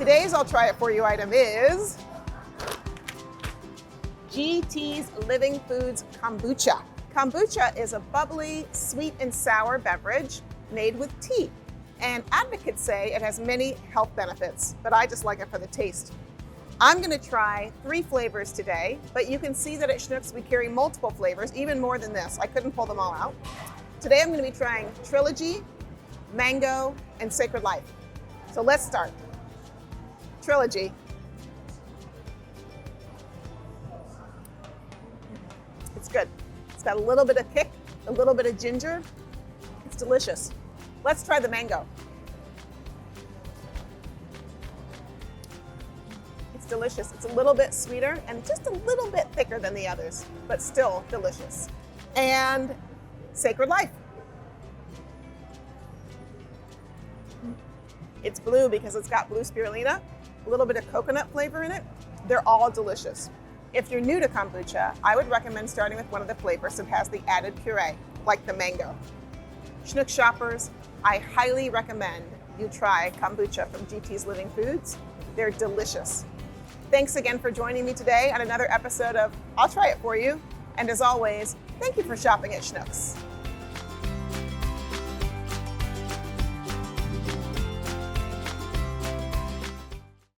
Today's I'll Try It For You item is GT's Living Foods Kombucha. Kombucha is a bubbly, sweet and sour beverage made with tea. And advocates say it has many health benefits, but I just like it for the taste. I'm gonna try 3 flavors today, but you can see that at Schnucks we carry multiple flavors, even more than this. I couldn't pull them all out. Today I'm gonna be trying Trilogy, Mango, and Sacred Life. So let's start. Trilogy. It's good. It's got a little bit of kick, a little bit of ginger. It's delicious. Let's try the mango. It's delicious. It's a little bit sweeter and just a little bit thicker than the others, but still delicious. And Sacred Life. It's blue because it's got blue spirulina, a little bit of coconut flavor in it. They're all delicious. If you're new to kombucha, I would recommend starting with one of the flavors that has the added puree, like the mango. Schnuck shoppers, I highly recommend you try kombucha from GT's Living Foods. They're delicious. Thanks again for joining me today on another episode of I'll Try It For You. And as always, thank you for shopping at Schnucks.